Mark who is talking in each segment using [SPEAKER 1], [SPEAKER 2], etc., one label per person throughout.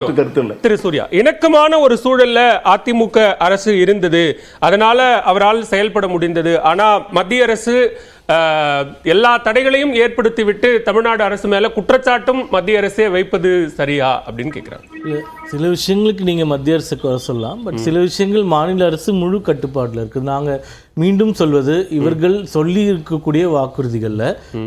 [SPEAKER 1] திரு சூர்யா, இணக்கமான ஒரு சூழல்ல அதிமுக அரசு இருந்தது, அதனால அவரால் செயல்பட முடிந்தது. ஆனா மத்திய அரசு எல்லா தடைகளையும் ஏற்படுத்திவிட்டு தமிழ்நாடு அரசு மேல குற்றச்சாட்டும் மத்திய அரசே வைப்பது சரியா அப்படின்னு கேட்கிறாங்க.
[SPEAKER 2] சில விஷயங்களுக்கு நீங்க மத்திய அரசு குறை சொல்லலாம், பட் சில விஷயங்கள் மாநில அரசு முழு கட்டுப்பாட்டில் இருக்கு. நாங்க மீண்டும் சொல்வது, இவர்கள் சொல்லி இருக்கக்கூடிய வாக்குறுதிகள்ல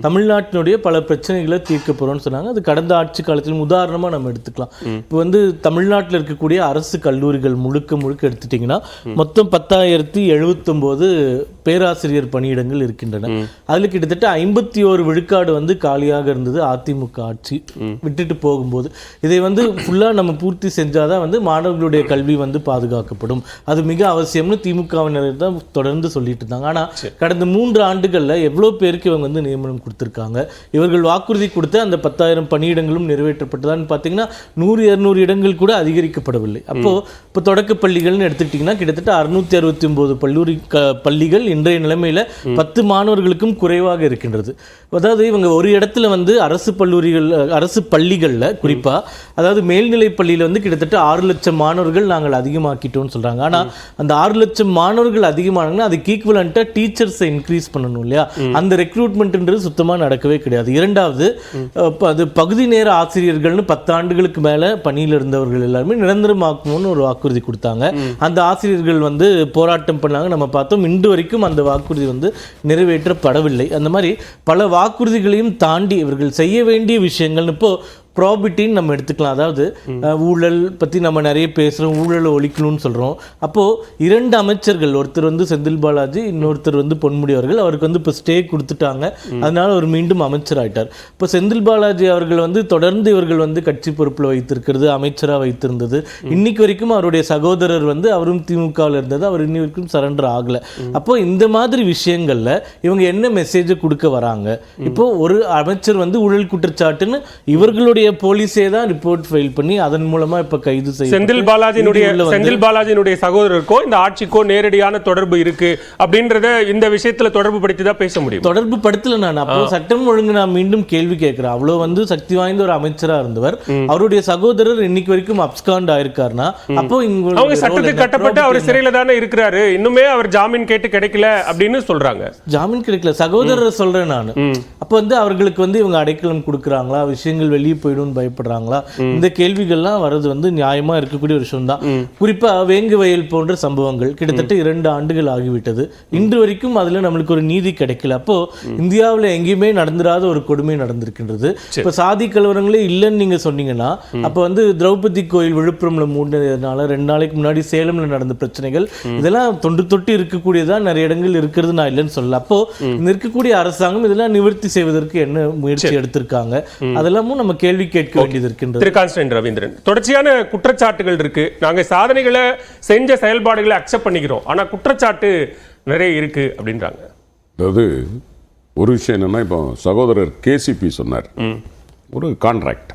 [SPEAKER 2] தமிழ்நாட்டினுடைய பல பிரச்சனைகளை தீர்க்க போறோம்னு சொன்னாங்க. அது கடந்த ஆட்சி காலத்திலும் உதாரணமா நம்ம எடுத்துக்கலாம். இப்போ தமிழ்நாட்டில் இருக்கக்கூடிய அரசு கல்லூரிகள் முழுக்க எடுத்துட்டீங்கன்னா மொத்தம் 10,079 பேராசிரியர் பணியிடங்கள் இருக்கின்றன. அதுல கிட்டத்தட்ட 51 விழுக்காடு காலியாக இருந்தது அதிமுக ஆட்சி விட்டுட்டு போகும்போது. இதை ஃபுல்லா நம்ம பூர்த்தி செஞ்சாதான் மாணவர்களுடைய கல்வி பாதுகாக்கப்படும். அது மிக அவசியம்னு திமுகவினர் தான் தொடர்ந்து சொல்லிட்டு இருந்தாங்க. ஆனா கடந்த 3 ஆண்டுகள்ல எவ்வளவு பேருக்கு இவங்க நியமனம் கொடுத்திருக்காங்க? இவர்கள் வாக்குறுதி கொடுத்த அந்த 10,000 பணியிடங்களும் நிறைவேற்றப்பட்டதான்னு பார்த்தீங்கன்னா 100-200 இடங்கள் கூட அதிகரிக்கப்படவில்லை. இப்போ தொடக்க பள்ளிகள்னு எடுத்துக்கிட்டீங்கன்னா கிட்டத்தட்ட 669 பள்ளிகள் இன்றைய நிலைமையில 10 மாணவர்களுக்கும் குறைவாக இருக்கின்றது. அதாவது இவங்க ஒரு இடத்துல அரசு பள்ளிகள்ல குறிப்பா, அதாவது மேல்நிலை பள்ளியில கிட்டத்தட்ட 6 லட்சம் மாணவர்கள் நாங்கள் அதிகமாக்கிட்டோம்னு சொல்றாங்க. ஆனா அந்த 6 லட்சம் மாணவர்கள் அதிகமானாங்கன்னா அதுக்கு ஈக்குவலண்டா டீச்சர்ஸை இன்க்ரீஸ் பண்ணணும் இல்லையா? அந்த ரெக்ரூட்மெண்ட்ன்றது சுத்தமா நடக்கவே கிடையாது. இரண்டாவது, அது பகுதி நேர ஆசிரியர்கள்னு 10 ஆண்டுகளுக்கு மேல பணியில் இருந்தவர்கள் எல்லாருமே நிரந்தரமாக்கணும்னு ஒரு வாக்குறுதி கொடுத்தாங்க. அந்த ஆசிரியர்கள் போராட்டம் பண்ணாங்க, நம்ம பார்த்தோம். இன்று வரைக்கும் அந்த வாக்குறுதி நிறைவேற்றப்படவில்லை. அந்த மாதிரி பல வாக்குறுதிகளையும் தாண்டி இவர்கள் செய்ய வேண்டிய விஷயங்கள் இப்போ ப்ராபிட்டின்னு நம்ம எடுத்துக்கலாம். அதாவது ஊழல் பற்றி நம்ம நிறைய பேசுகிறோம், ஊழலை ஒழிக்கணும்னு சொல்கிறோம். அப்போது 2 அமைச்சர்கள், ஒருத்தர் செந்தில் பாலாஜி, இன்னொருத்தர் பொன்முடி அவர்கள், அவருக்கு இப்போ ஸ்டே கொடுத்துட்டாங்க. அதனால அவர் மீண்டும் அமைச்சர் ஆயிட்டார். இப்போ செந்தில் பாலாஜி அவர்கள் தொடர்ந்து இவர்கள் கட்சி பொறுப்பில் வைத்திருக்கிறது, அமைச்சராக வைத்திருந்தது. இன்னைக்கு வரைக்கும் அவருடைய சகோதரர் அவரும் திமுகவில் இருந்தது, அவர் இன்னி வரைக்கும் சரண்டர் ஆகலை. அப்போ இந்த மாதிரி விஷயங்களில் இவங்க என்ன மெசேஜை கொடுக்க வராங்க? இப்போ ஒரு அமைச்சர் ஊழல் குற்றச்சாட்டுன்னு இவர்களுடைய போலீஸே தான் ரிப்போர்ட் ஃபைல் பண்ணி அதன் மூலமா இப்ப கைது செய்ய
[SPEAKER 1] செந்தில் பாலாஜினுடைய சகோதரருக்கோ இந்த ஆட்சிக்கோ நேரடியான தொடர்பு இருக்கு அப்படின்றத இந்த விஷயத்துல தொடர்பு படுத்தி தான் பேச முடியும்.
[SPEAKER 2] தொடர்பு படுத்தல. நான் அப்போ சட்டம் ஒழுங்கு நான் மீண்டும் கேள்வி கேட்கிறேன். அவ்வளவு சக்தி வாய்ந்த ஒரு அமைச்சரா இருந்தவர், அவருடைய சகோதரர் இன்னைக்கு வரைக்கும் அப்ஸ்காண்ட் ஆயிருக்காருன்னா அப்போ அவங்க
[SPEAKER 1] சட்டத்துக்கு கட்டப்பட்டு அவர் சிறையில தானே இருக்கிறாரு, இன்னுமே அவர் ஜாமீன் கேட்டு கிடைக்கல அப்படின்னு சொல்றாங்க.
[SPEAKER 2] ஜாமீன் கிடைக்கல, சகோதரர் சொல்றேன் நான். அப்போ அவர்களுக்கு இவங்க அடைக்கலம் கொடுக்குறாங்களா, விஷயங்கள் வெளியே போயிடும் பயப்படுறாங்களா? இந்த கேள்விகள்லாம் வர்றது நியாயமா இருக்கக்கூடிய ஒரு விஷயம் தான். குறிப்பா வேங்கு வயல் போன்ற சம்பவங்கள் கிட்டத்தட்ட 2 ஆண்டுகள் ஆகிவிட்டது. இன்று வரைக்கும் அதுல நம்மளுக்கு ஒரு நீதி கிடைக்கல. அப்போ இந்தியாவில் எங்கேயுமே நடந்துராத ஒரு கொடுமை நடந்திருக்கின்றது. இப்ப சாதி கலவரங்களே இல்லைன்னு நீங்க சொன்னீங்கன்னா, அப்ப திரௌபதி கோயில் விழுப்புரம்ல மூடினதுனால 2 நாளைக்கு முன்னாடி சேலம்ல நடந்த பிரச்சனைகள் இதெல்லாம் தொட்டு இருக்கக்கூடியதான் நிறைய இடங்கள் இருக்கிறது, நான் இல்லைன்னு சொல்லல. அப்போ இருக்கக்கூடிய அரசாங்கம் இதெல்லாம் நிவர்த்தி செய்வதற்கு என்ன முயற்சி எடுத்திருக்காங்க? அதெல்லாமும் நம்ம கேள்வி கேட்க வேண்டியது இருக்கின்றது.
[SPEAKER 1] திரு கான்ஸ்டன்ட் ரவீந்திரன், தொடர்ச்சியான குற்றச்சாட்டுகள் இருக்கு. நாங்க சாதனைகளை செஞ்ச செயல்பாடுகளை அக்செப்ட் பண்ணிக்கிறோம், ஆனா குற்றச்சாட்டு நிறைய இருக்கு அப்படின்றாங்க.
[SPEAKER 3] அதாவது ஒரு விஷயம் என்னன்னா, இப்போ சகோதரர் கேசிபி சொன்னார், ஒரு கான்ட்ராக்ட்.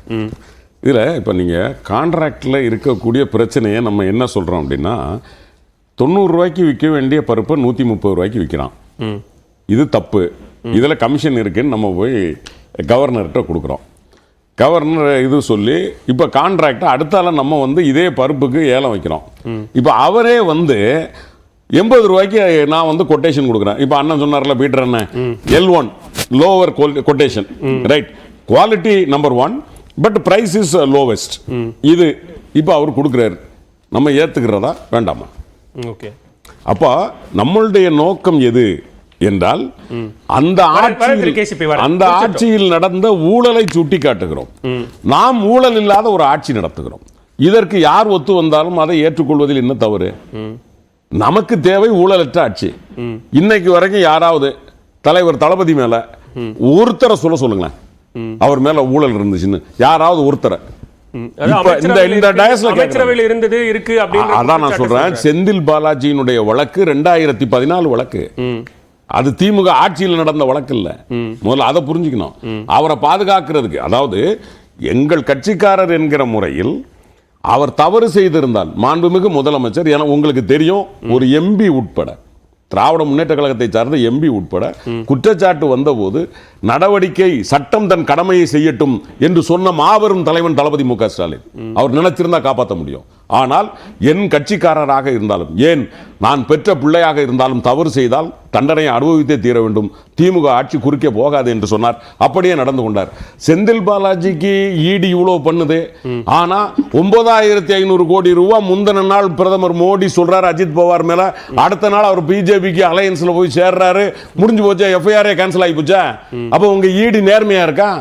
[SPEAKER 3] இதில் இப்போ நீங்கள் கான்ட்ராக்டில் இருக்கக்கூடிய பிரச்சனையை நம்ம என்ன சொல்கிறோம் அப்படின்னா, 90 ரூபாய்க்கு விற்க வேண்டிய பருப்பை 130 ரூபாய்க்கு விற்கிறான். இது தப்பு, இதில் கமிஷன் இருக்குன்னு நம்ம போய் கவர்னர்கிட்ட கொடுக்குறோம். கவர்னர் இது சொல்லி இப்போ கான்ட்ராக்டை அடுத்தால நம்ம இதே பருப்புக்கு ஏலம் வைக்கிறோம். இப்போ அவரே 80 ரூபாய்க்கு நான் கொட்டேஷன் கொடுக்குறேன். இப்போ அண்ணன் சொன்னார்ல, பீட்டர் அண்ணன், L1 lower quotation, right, quality number 1 but price is lowest. இது இப்போ அவர் கொடுக்குறாரு, நம்ம ஏத்துக்கிறதா வேண்டாமா? ஓகே, அப்போ நம்மளுடைய நோக்கம் எது என்றால் அந்த ஆட்சியில் நடந்த ஊழலை சுட்டி காட்டுகிறோம். நாம் ஊழல் இல்லாத ஒரு ஆட்சி நடத்துகிறோம். இதற்கு யார் ஒத்து வந்தாலும் அதை ஏற்றுக்கொள்வதில் என்ன தவறு? நமக்கு தேவை ஊழலற்ற ஆட்சி. இன்னைக்கு வரைக்கும் யாராவது தலைவர் தளபதி மேல ஒருத்தரை சொல்லுங்களேன், அவர் மேல ஊழல் இருந்துச்சுன்னு யாராவது ஒருத்தரை? செந்தில் பாலாஜியினுடைய வழக்கு 2014 வழக்கு. அது திமுக ஆட்சியில் நடந்த வழக்கு இல்ல. முதல்ல அதை புரிஞ்சுக்கணும். அவரை பாதுகாக்கிறதுக்கு, அதாவது எங்கள் கட்சிக்காரர் என்கிற முறையில் அவர் தவறு செய்திருந்தால், மாண்புமிகு முதலமைச்சர், உங்களுக்கு தெரியும், ஒரு எம்பி உட்பட திராவிட முன்னேற்ற கழகத்தை சார்ந்த எம்பி உட்பட குற்றச்சாட்டு வந்தபோது நடவடிக்கை சட்டம் தன் கடமையை செய்யட்டும் என்று சொன்ன மாபெரும் தலைவன் தளபதி மு க ஸ்டாலின். அவர் நினைச்சிருந்தா காப்பாற்ற முடியும். ஆனால் என் கட்சிக்காரராக இருந்தாலும், ஏன் நான் பெற்ற பிள்ளையாக இருந்தாலும் தவறு செய்தால் தண்டனையை அனுபவித்தே தீர வேண்டும், திமுக ஆட்சி குறுக்கே போகாது என்று சொன்னார். அப்படியே நடந்து கொண்டார். செந்தில் பாலாஜிக்கு ஈடி இவ்வளவு பண்ணுது. ஆனா 9500 கோடி ரூபாய் முந்தின நாள் பிரதமர் மோடி சொல்றாரு அஜித் பவார் மேல, அடுத்த நாள் அவர் பிஜேபிக்கு அலையன்ஸ்ல போய் சேர்றாரு. முடிஞ்சு போச்சா, எஃப்ஐஆர் கேன்சல் ஆகி போச்சா? அப்ப உங்க ஈடி நேர்மையா இருக்கா?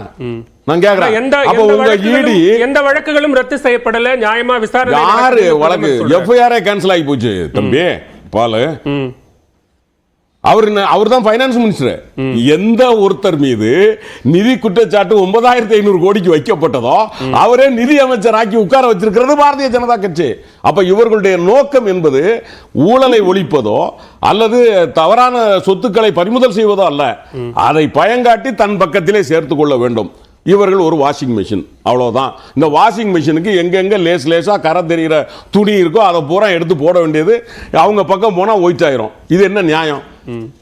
[SPEAKER 3] நான் கேக்குறேன். அப்ப உங்க ஈடி
[SPEAKER 1] எந்த வழக்குகளும் ரத்து செய்யப்படல, நியாயமா விசாரணை
[SPEAKER 3] யாரு வழக்கு எஃப்ஐஆர் கேன்சல் ஆகி போச்சு தம்பி பாலு. அவர் தான் பைனான்ஸ் மினிஸ்டர். எந்த ஒருத்தர் மீது நிதி குற்றச்சாட்டு 9500 கோடிக்கு வைக்கப்பட்டதோ அவரே நிதி அமைச்சராக்கி உட்கார வச்சிருக்கிறது பாரதிய ஜனதா கட்சி. அப்ப இவர்களுடைய நோக்கம் என்பது ஊழலை ஒழிப்பதோ அல்லது தவறான சொத்துக்களை பறிமுதல் செய்வதோ அல்ல, அதை பயங்காட்டி தன் பக்கத்திலே சேர்த்துக் கொள்ள வேண்டும். இவர்கள் ஒரு வாஷிங் மெஷின், அவ்வளவுதான். இந்த வாஷிங் மெஷினுக்கு எங்கெங்க லேசா கரை தெரிகிற துணி இருக்கோ அதை பூரா எடுத்து போட வேண்டியது, அவங்க பக்கம் போனா ஒயிட் ஆயிரும். இது என்ன நியாயம்?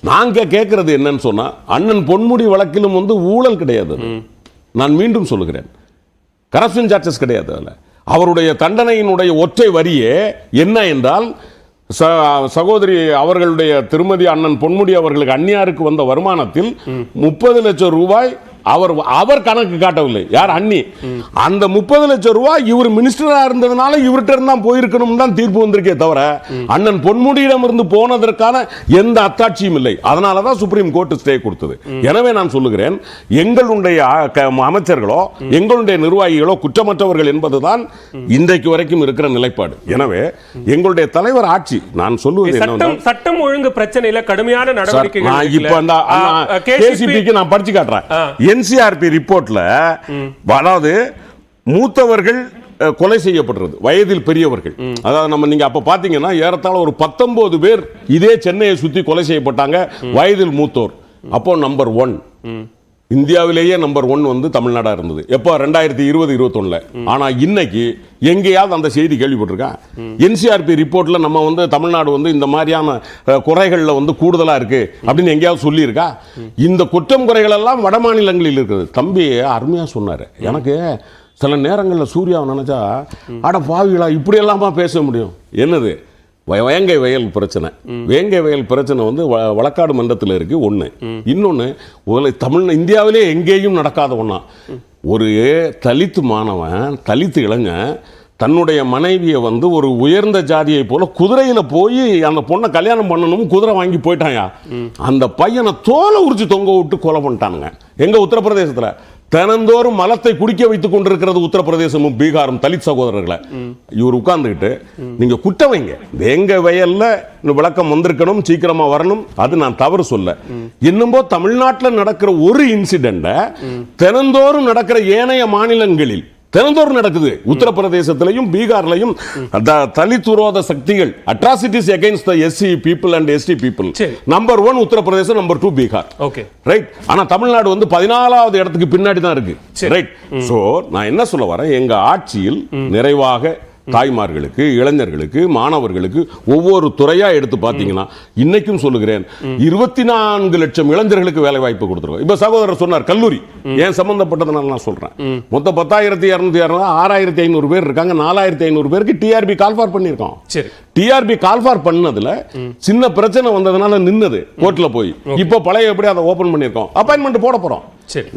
[SPEAKER 3] நாங்க கேட்கறது என்னன்னு சொன்னா, அண்ணன் பொன்முடி வழக்கிலும் ஊழல் கிடையாது. நான் மீண்டும் சொல்லுகிறேன், கரப்ஷன் சார்ஜஸ் கிடையாது. அவருடைய தண்டனையினுடைய ஒற்றை வரியே என்ன என்றால், சகோதரி அவர்களுடைய திருமதி அண்ணன் பொன்முடி அவர்களுக்கு அந்நியாருக்கு வந்த வருமானத்தில் 30 லட்சம் ரூபாய் அவர் கணக்கு காட்டவில்லை. யார்? அண்ணி. அந்த 30 லட்சம் ரூபாய் இவர் மினிஸ்டரா இருந்ததுனால இவர்கிட்ட இருந்தா போயிருக்கணும் தான் தீர்ப்பு வந்திருக்கே தவிர அண்ணன் பொன்முடியிடம் இருந்து போனதற்கான எந்த அத்தாட்சியும் இல்லை. அதனாலதான் சுப்ரீம் கோர்ட் ஸ்டே கொடுத்தது. எனவே நான் சொல்லுகிறேன், எங்களுடைய அமைச்சர்களோ எங்களுடைய நிர்வாகிகளோ குற்றமற்றவர்கள் என்பதுதான் இன்றைக்கு வரைக்கும் இருக்கிற நிலைப்பாடு. எனவே எங்களுடைய தலைவர் ஆட்சி, நான் சொல்லுவது என்ன,
[SPEAKER 1] சட்டம் ஒழுங்கு பிரச்சனையில கடுமையான நடவடிக்கைகள்
[SPEAKER 3] நான் படிச்சு காட்டுறேன். என்சிஆர்பி ரிப்போர்ட்ல, அதாவது மூத்தவர்கள் கொலை செய்யப்படுறது, வயதில் பெரியவர்கள், அதாவது நீங்க அப்ப பாத்தீங்கன்னா ஏறத்தாழ ஒரு 19 பேர் இதே சென்னையை சுத்தி கொலை செய்யப்பட்டாங்க, வயதில் மூத்தோர். அப்போ நம்பர் 1 இந்தியாவிலேயே நம்பர் 1 தமிழ்நாடா இருந்தது. எப்போ? 2020-21. ஆனா இன்னைக்கு எங்கேயாவது அந்த செய்தி கேள்விப்பட்டிருக்கேன்? என்சிஆர்பி ரிப்போர்ட்ல நம்ம தமிழ்நாடு இந்த மாதிரியான குறைகள்ல கூடுதலா இருக்கு அப்படின்னு எங்கேயாவது சொல்லியிருக்கா? இந்த குற்றம் குறைகள் எல்லாம் வட மாநிலங்களில் இருக்குது. தம்பி அருமையா சொன்னாரு. எனக்கு சில நேரங்களில் சூர்யாவை நினைச்சா, அட பாவிகளா இப்படி எல்லாமா பேச முடியும்? என்னது வேங்கை வயல் பிரச்சனை. வேங்கை வயல் பிரச்சனை வழக்காடு மன்றத்தில் இருக்கு. ஒன்று. இன்னொன்று, இந்தியாவிலே எங்கேயும் நடக்காத ஒண்ணா, ஒரு தலித்து மாணவன், தலித்து இளைஞன் தன்னுடைய மனைவியை ஒரு உயர்ந்த ஜாதியை போல குதிரையில போய் அந்த பொண்ணை கல்யாணம் பண்ணணும் குதிரை வாங்கி போயிட்டாயா. அந்த பையனை தோலை உரிச்சு தொங்க விட்டு கொலை பண்ணிட்டானுங்க. எங்க? உத்தரப்பிரதேசத்துல. தினந்தோறும் மலத்தை குடிக்க வைத்துக் கொண்டிருக்கிறது உத்தரப்பிரதேசமும் பீகாரும் தலித் சகோதரர்களை. இவர் உட்கார்ந்துகிட்டு நீங்க குட்ட வைங்க, வேங்க வயல்ல விளக்கம் வந்திருக்கணும், சீக்கிரமா வரணும், அது நான் தவறு சொல்ல. என்னமோ தமிழ்நாட்டில் நடக்கிற ஒரு இன்சிடென்ட் தினந்தோறும் நடக்கிற ஏனைய மாநிலங்களில் தினந்தோறும் நடக்குது. உத்தரப்பிரதேசத்திலையும் பீகார்லையும் தலித் விரோத சக்திகள், atrocities against the SC people and ST people. Number 1 Uttar Pradesh, number 2 Bihar. Okay, right. ஆனா தமிழ்நாடு 14வது இடத்துக்கு பின்னாடி தான் இருக்கு. ரைட். சோ நான் என்ன சொல்ல வரேன், எங்க ஆட்சியில் நிறைவாக தாய்மார்களுக்கு, இளைஞர்களுக்கு, மாணவர்களுக்கு ஒவ்வொரு துறையா எடுத்து பார்த்தீங்கன்னா, இன்னைக்கும் சொல்லுகிறேன், 24 லட்சம் இளைஞர்களுக்கு வேலை வாய்ப்பு கொடுத்துருவோம். இப்ப சகோதரர் சொன்னார் கல்லூரி, ஏன் சம்பந்தப்பட்டதுனால நான் சொல்றேன். மொத்தம் 10,200 6,500 பேர் இருக்காங்க. 4,500 பேருக்கு டிஆர்பி கால்ஃபார் பண்ணியிருக்கோம். டிஆர்பி கால்ஃபார் பண்ணதுல சின்ன பிரச்சனை வந்ததுனால நின்னது கோர்ட்ல போய். இப்போ பழைய எப்படி அதை ஓபன் பண்ணியிருக்கோம், அப்பாயின்மெண்ட் போட போறோம்.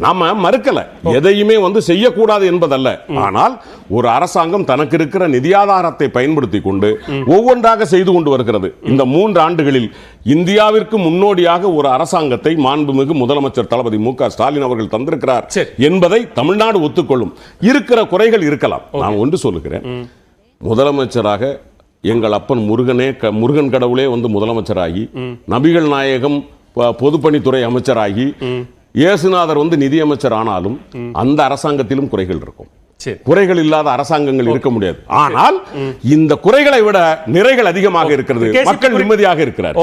[SPEAKER 3] நாம மறுக்கல, எதையுமே செய்யக்கூடாது என்பதல்ல. ஆனால் ஒரு அரசாங்கம் தனக்கு இருக்கிற நிதி ஆதாரத்தை பயன்படுத்தி கொண்டு ஒவ்வொன்றாக செய்து கொண்டு வருகிறது. இந்த 3 ஆண்டுகளில் இந்தியாவிற்கு முன்னோடியாக ஒரு அரசாங்கத்தை மாண்புமிகு முதலமைச்சர் தளபதி மு க ஸ்டாலின் அவர்கள் தந்திருக்கிறார் என்பதை தமிழ்நாடு ஒத்துக்கொள்ளும். இருக்கிற குறைகள் இருக்கலாம். நான் ஒன்று சொல்லுகிறேன், முதலமைச்சராக எங்கள் அப்பன் முருகன் கடவுளே முதலமைச்சராகி, நபிகள் நாயகம் பொதுப்பணித்துறை அமைச்சராகி, இயேசுநாதர் நிதி அமைச்சர் ஆனாலும் அந்த அரசாங்கத்திலும் குறைகள் இருக்கும். குறைகள் இல்லாத அரசாங்கங்கள் இருக்க முடியாது. ஆனால் இந்த குறைகளை விட நிறைகள் அதிகமாக இருக்கிறது. மக்கள் நிம்மதியாக இருக்கிறார்.